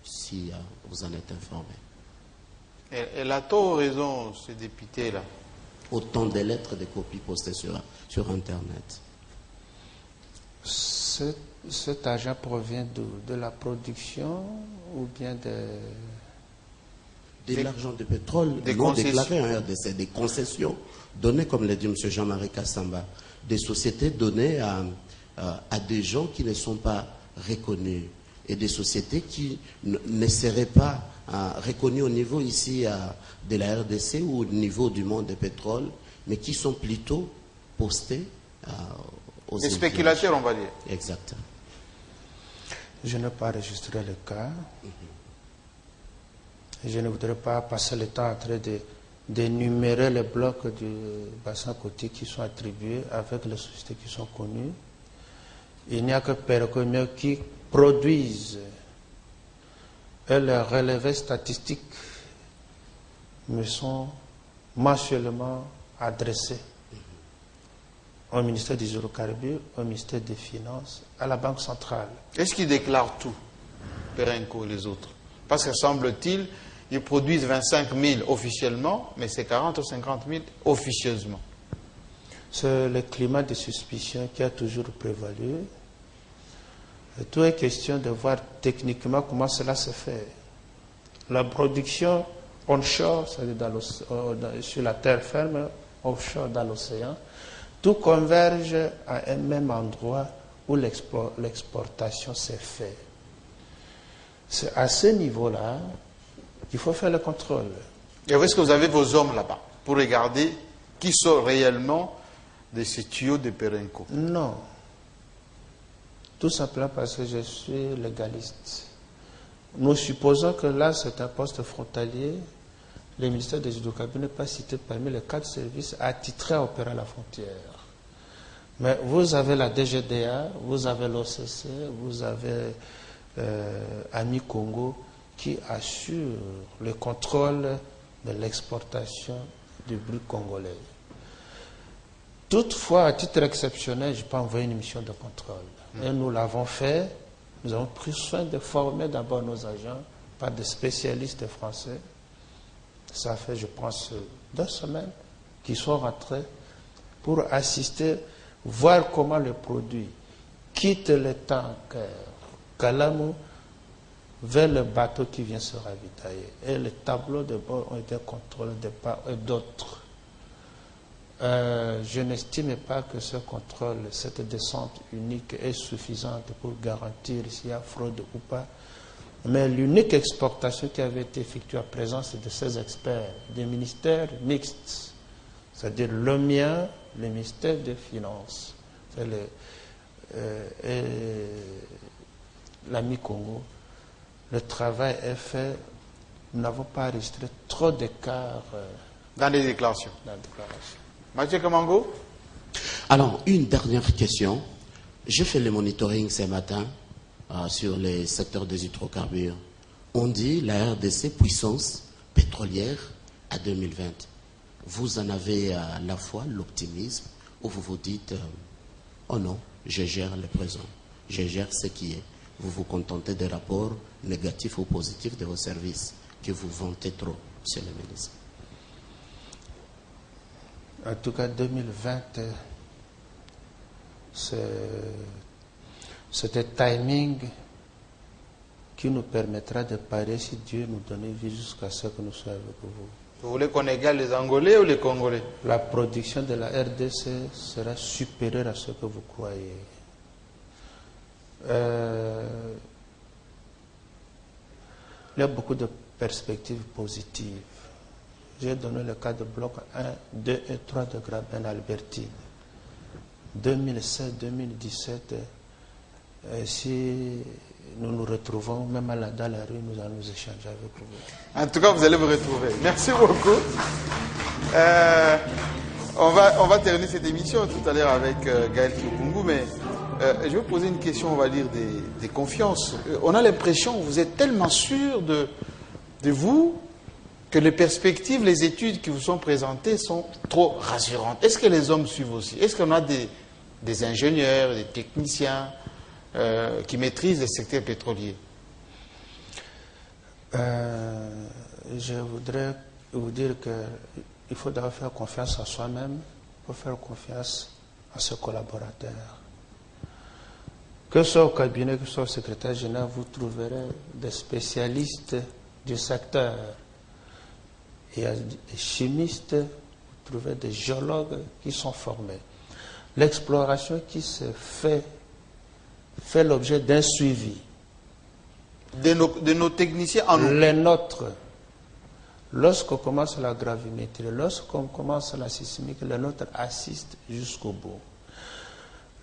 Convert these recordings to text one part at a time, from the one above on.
si vous en êtes informé. Elle a tort ou raison, ce député-là? Autant de lettres, de copies postées sur Internet. Cet argent provient de la production ou bien de l'argent de pétrole non déclaré en RDC, des concessions données, comme l'a dit M. Jean-Marie Kassamba, des sociétés données à des gens qui ne sont pas reconnus et des sociétés qui ne seraient pas reconnues au niveau ici de la RDC ou au niveau du monde du pétrole, mais qui sont plutôt postées aux des spéculateurs, on va dire. Exactement. Je n'ai pas enregistré le cas. Je ne voudrais pas passer le temps en train d'énumérer les blocs du bassin côtier qui sont attribués avec les sociétés qui sont connues. Il n'y a que Pereco qui produisent et les relevés statistiques me sont mensuellement adressés au ministère des hydrocarbures, au ministère des Finances, à la Banque centrale. Est-ce qu'ils déclarent tout, Perenco et les autres? Parce que semble-t-il, ils produisent 25 000 officiellement, mais c'est 40 ou 50 000 officieusement. C'est le climat de suspicion qui a toujours prévalu. Et tout est question de voir techniquement comment cela se fait. La production onshore, c'est-à-dire sur la terre ferme, offshore dans l'océan, tout converge à un même endroit où l'exportation s'est faite. C'est à ce niveau-là qu'il faut faire le contrôle. Et est-ce que vous avez vos hommes là-bas pour regarder qui sont réellement de ces tuyaux de Perenco? Non. Tout simplement parce que je suis légaliste. Nous supposons que là, c'est un poste frontalier. Le ministère des Hydrocarbures n'est pas cité parmi les 4 services attitrés à opérer à la frontière. Mais vous avez la DGDA, vous avez l'OCC, vous avez Ami Congo qui assure le contrôle de l'exportation du brut congolais. Toutefois, à titre exceptionnel, je peux envoyer une mission de contrôle. Et nous l'avons fait. Nous avons pris soin de former d'abord nos agents par des spécialistes français. Ça fait, je pense, 2 semaines qu'ils sont rentrés pour assister, voir comment le produit quitte les tankers Kalamu vers le bateau qui vient se ravitailler. Et les tableaux de bord ont été contrôlés de part et d'autre. Je n'estime pas que ce contrôle, cette descente unique est suffisante pour garantir s'il y a fraude ou pas. Mais l'unique exportation qui avait été effectuée à présence de ces experts, des ministères mixtes, c'est-à-dire le mien, le ministère des Finances, et l'Ami Congo, le travail est fait. Nous n'avons pas enregistré trop d'écart dans les déclarations. Mathieu Kamango? Alors, une dernière question. J'ai fait le monitoring ce matin sur les secteurs des hydrocarbures. On dit la RDC puissance pétrolière à 2020. Vous en avez à la fois l'optimisme ou vous vous dites oh non, je gère le présent, je gère ce qui est. Vous vous contentez des rapports négatifs ou positifs de vos services que vous vantez trop, monsieur le ministre. En tout cas, 2020, c'est un timing qui nous permettra de parier si Dieu nous donne vie jusqu'à ce que nous soyons avec vous. Vous voulez qu'on égale les Angolais ou les Congolais? La production de la RDC sera supérieure à ce que vous croyez. Il y a beaucoup de perspectives positives. J'ai donné le cas de bloc 1, 2 et 3 de Graben-Albertine. 2016-2017, si nous nous retrouvons, même dans la rue, nous allons nous échanger avec vous. En tout cas, vous allez vous retrouver. Merci beaucoup. On va terminer cette émission tout à l'heure avec Gaël Kioukoungou, mais je vais poser une question, on va dire, des confiances. On a l'impression que vous êtes tellement sûr de vous que les perspectives, les études qui vous sont présentées sont trop rassurantes. Est-ce que les hommes suivent aussi? Est-ce qu'on a des ingénieurs, des techniciens qui maîtrisent le secteur pétrolier? Je voudrais vous dire qu'il faut d'abord faire confiance à soi-même, il faut faire confiance à ses collaborateurs. Que ce soit au cabinet, que ce soit au secrétaire général, vous trouverez des spécialistes du secteur. Il y a des chimistes, vous trouvez des géologues qui sont formés. L'exploration qui se fait l'objet d'un suivi. De nos techniciens en nous. Les nôtres, lorsqu'on commence la gravimétrie, lorsqu'on commence la sismique, les nôtres assistent jusqu'au bout.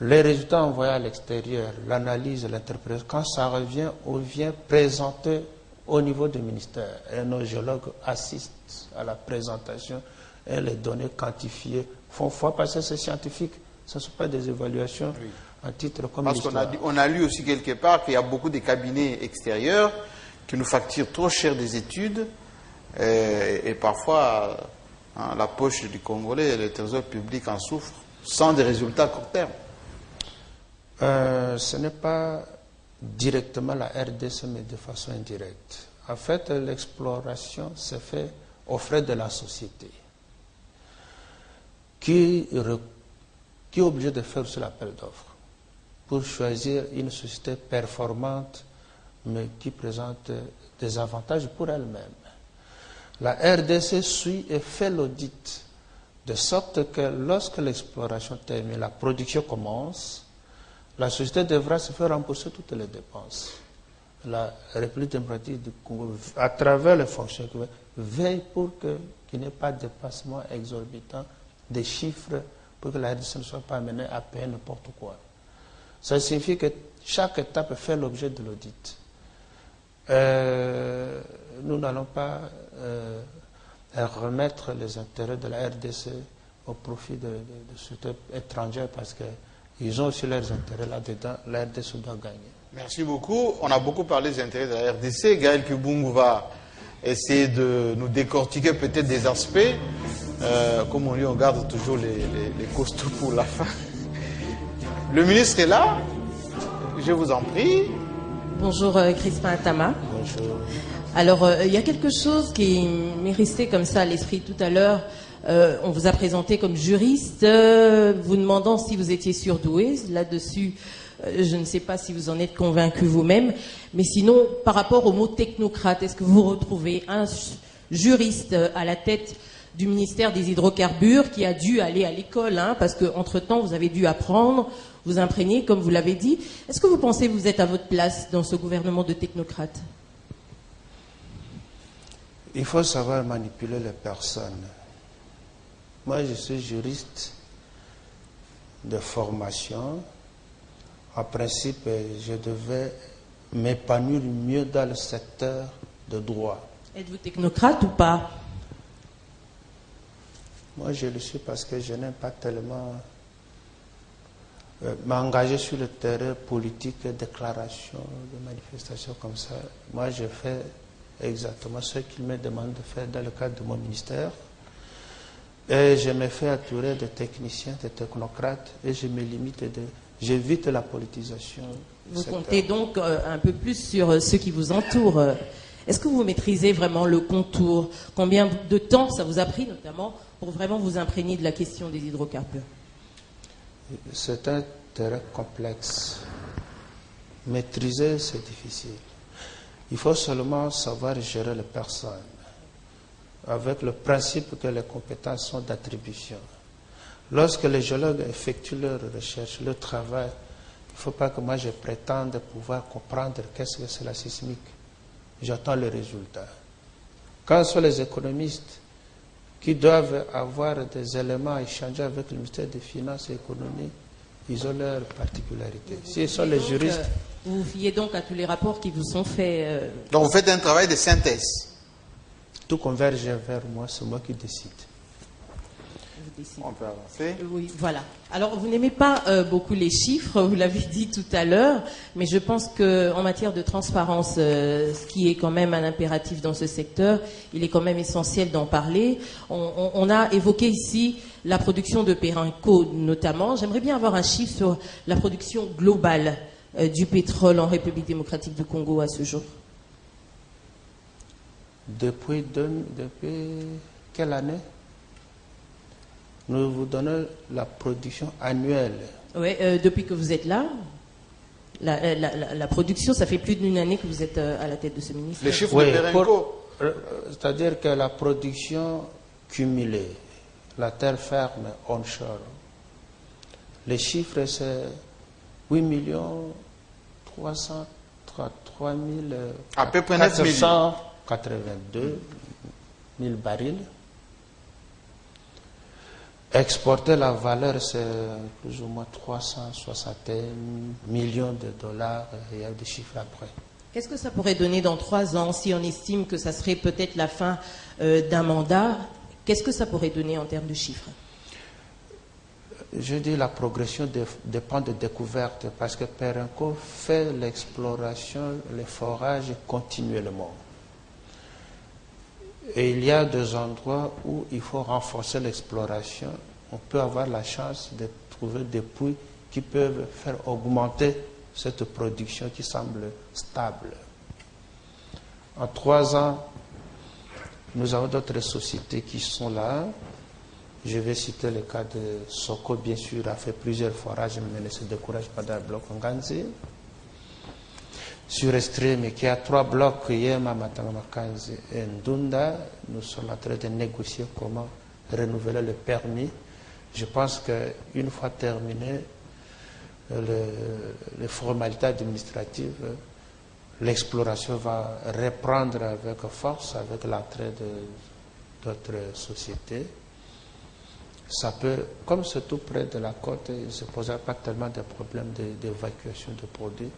Les résultats envoyés à l'extérieur, l'analyse, l'interprétation, quand ça revient, on vient présenter au niveau du ministère. Et nos géologues assistent à la présentation et les données quantifiées font foi parce que c'est scientifique. Ce ne sont pas des évaluations à titre comme parce qu'on a lu aussi quelque part qu'il y a beaucoup de cabinets extérieurs qui nous facturent trop cher des études et parfois la poche du Congolais et le trésor public en souffrent sans des résultats à court terme. Ce n'est pas directement la RDC, mais de façon indirecte. En fait, l'exploration se fait aux frais de la société, qui est obligé de faire sur l'appel d'offres pour choisir une société performante, mais qui présente des avantages pour elle-même. La RDC suit et fait l'audit, de sorte que lorsque l'exploration termine, la production commence, la société devra se faire rembourser toutes les dépenses. La République démocratique du Congo, à travers les fonctions, veille pour qu'il n'y ait pas de dépassement exorbitant des chiffres pour que la RDC ne soit pas amenée à payer n'importe quoi. Ça signifie que chaque étape fait l'objet de l'audit. Nous n'allons pas remettre les intérêts de la RDC au profit de sociétés étrangères parce qu'ils ont aussi leurs intérêts là-dedans. La RDC doit gagner. Merci beaucoup. On a beaucoup parlé des intérêts de la RDC. Gaël Kubungu va essayer de nous décortiquer peut-être des aspects. Comme on dit, on garde toujours les costauds pour la fin. Le ministre est là. Je vous en prie. Bonjour Crispin Atama. Bonjour. Alors, il y a quelque chose qui m'est resté comme ça à l'esprit tout à l'heure. On vous a présenté comme juriste, vous demandant si vous étiez surdoué. Là-dessus, je ne sais pas si vous en êtes convaincu vous-même. Mais sinon, par rapport au mot technocrate, est-ce que vous retrouvez un juriste à la tête du ministère des hydrocarbures qui a dû aller à l'école, parce qu'entre-temps, vous avez dû apprendre, vous imprégner, comme vous l'avez dit. Est-ce que vous pensez que vous êtes à votre place dans ce gouvernement de technocrates? Il faut savoir manipuler les personnes. Moi, je suis juriste de formation. En principe, je devais m'épanouir mieux dans le secteur de droit. Êtes-vous technocrate ou pas? Moi, je le suis parce que je n'aime pas tellement m'engager sur le terrain politique, déclaration, de manifestations comme ça. Moi, je fais exactement ce qu'il me demande de faire dans le cadre de mon ministère. Et je me fais entourer de techniciens, de technocrates, et je me limite, j'évite la politisation. Vous comptez donc un peu plus sur ceux qui vous entourent. Est-ce que vous maîtrisez vraiment le contour? Combien de temps ça vous a pris, notamment, pour vraiment vous imprégner de la question des hydrocarbures? C'est un terrain complexe. Maîtriser, c'est difficile. Il faut seulement savoir gérer les personnes, avec le principe que les compétences sont d'attribution. Lorsque les géologues effectuent leur recherche, leur travail, il ne faut pas que moi je prétende pouvoir comprendre qu'est-ce que c'est la sismique. J'attends le résultat. Quand ce sont les économistes qui doivent avoir des éléments à échanger avec le ministère des Finances et de l'Économie, ils ont leurs particularités. Si ce sont les juristes... Vous vous fiez donc à tous les rapports qui vous sont faits. Donc vous faites un travail de synthèse. Tout converge vers moi, c'est moi qui décide. On peut avancer. Oui, voilà. Alors, vous n'aimez pas beaucoup les chiffres, vous l'avez dit tout à l'heure, mais je pense qu'en matière de transparence, ce qui est quand même un impératif dans ce secteur, il est quand même essentiel d'en parler. On a évoqué ici la production de Perenco, notamment. J'aimerais bien avoir un chiffre sur la production globale du pétrole en République démocratique du Congo à ce jour. Depuis quelle année? Nous vous donnons la production annuelle. Oui, depuis que vous êtes là, la production, ça fait plus d'une année que vous êtes à la tête de ce ministère. Les chiffres de Perenco. C'est-à-dire que la production cumulée, la terre ferme onshore, les chiffres c'est 8 333 à peu près 482 000 barils. Exporter la valeur, c'est plus ou moins 361 millions de dollars. Il y a des chiffres après. Qu'est-ce que ça pourrait donner dans 3 ans si on estime que ça serait peut-être la fin d'un mandat? Qu'est-ce que ça pourrait donner en termes de chiffres? Je dis la progression dépend de découvertes parce que Perenco fait l'exploration, les forages continuellement. Et il y a des endroits où il faut renforcer l'exploration. On peut avoir la chance de trouver des puits qui peuvent faire augmenter cette production qui semble stable. En 3 ans, nous avons d'autres sociétés qui sont là. Je vais citer le cas de Soko, bien sûr, a fait plusieurs forages, mais ne se décourage pas dans le bloc Nganzi. Sur Estrémé, qui a 3 blocs, Yema, Matangamakanzi et Ndunda, nous sommes en train de négocier comment renouveler le permis. Je pense qu'une fois terminé les formalités administratives, l'exploration va reprendre avec force, avec l'entrée d'autres sociétés. Ça peut, comme c'est tout près de la côte, il ne se posera pas tellement de problèmes d'évacuation de produits.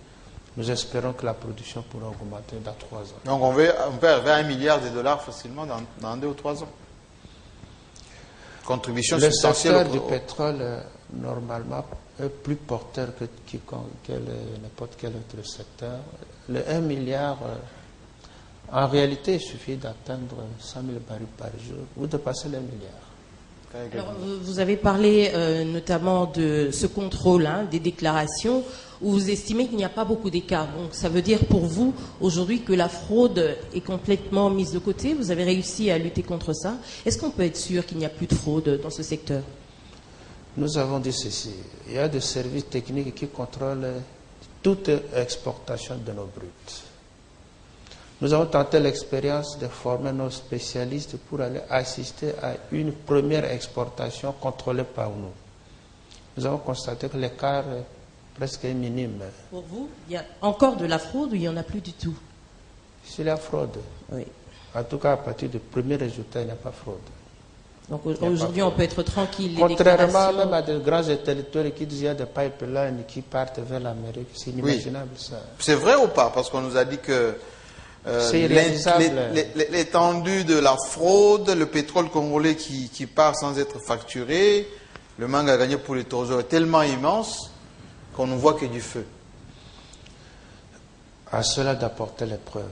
Nous espérons que la production pourra augmenter dans 3 ans. Donc on peut arriver à $1 milliard facilement dans 2 ou 3 ans. Contribution substantielle. Le secteur du pétrole, normalement, est plus porteur que n'importe quel autre secteur. Le 1 milliard, en réalité, il suffit d'atteindre 100 000 barils par jour ou de passer le 1 milliard. Alors, vous avez parlé notamment de ce contrôle des déclarations où vous estimez qu'il n'y a pas beaucoup d'écart. Donc ça veut dire pour vous aujourd'hui que la fraude est complètement mise de côté. Vous avez réussi à lutter contre ça. Est-ce qu'on peut être sûr qu'il n'y a plus de fraude dans ce secteur? Nous avons dit ceci. Il y a des services techniques qui contrôlent toute exportation de nos bruts. Nous avons tenté l'expérience de former nos spécialistes pour aller assister à une première exportation contrôlée par nous. Nous avons constaté que l'écart est presque minime. Pour vous, il y a encore de la fraude ou il n'y en a plus du tout? C'est la fraude. Oui. En tout cas, à partir du premier résultat, il n'y a pas fraude. Donc aujourd'hui, on peut être tranquille. Contrairement même à de grands intellectuels qui disent qu'il y a des pipelines qui partent vers l'Amérique. C'est inimaginable ça. C'est vrai ou pas? Parce qu'on nous a dit que l'étendue de la fraude, le pétrole congolais qui part sans être facturé, le manque à gagner pour les trésors est tellement immense qu'on ne voit que du feu. À cela d'apporter les preuves.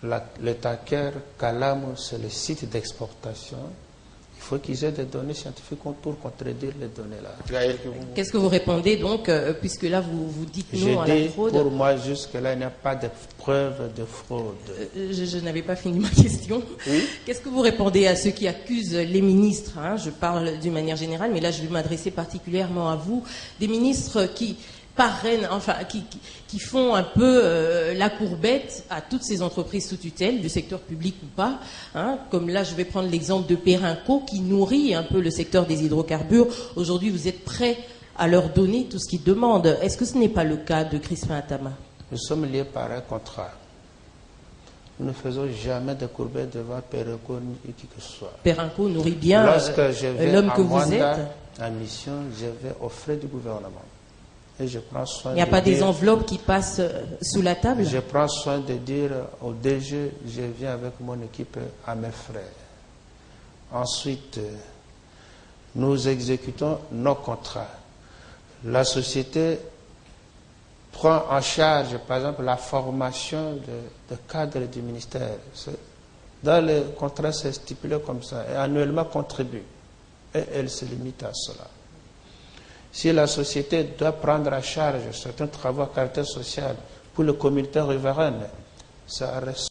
Le tanker Kalamu, c'est le site d'exportation. Il faut qu'ils aient des données scientifiques pour contredire les données là. Qu'est-ce que vous répondez donc, puisque là vous dites non à la fraude? Pour moi, jusque-là, il n'y a pas de preuve de fraude. Je n'avais pas fini ma question. Oui. Qu'est-ce que vous répondez à ceux qui accusent les ministres, je parle d'une manière générale, mais là je vais m'adresser particulièrement à vous, des ministres qui parrainent, enfin qui font un peu la courbette à toutes ces entreprises sous tutelle, du secteur public ou pas, comme là je vais prendre l'exemple de Perenco qui nourrit un peu le secteur des hydrocarbures. Aujourd'hui vous êtes prêts à leur donner tout ce qu'ils demandent. Est-ce que ce n'est pas le cas de Crispin Atama? Nous sommes liés par un contrat. Nous ne faisons jamais de courbette devant Perenco ni qui que ce soit. Perenco nourrit bien l'homme que vous êtes. En mission, je vais aux frais du gouvernement. Et je prends soin. Il n'y a pas des enveloppes qui passent sous la table? Je prends soin de dire au DG, je viens avec mon équipe à mes frais. Ensuite, nous exécutons nos contrats. La société prend en charge, par exemple, la formation de cadres du ministère. Dans le contrat, c'est stipulé comme ça. Et annuellement contribue. Et elle se limite à cela. Si la société doit prendre en charge certains travaux à caractère social pour le communauté riveraine, ça reste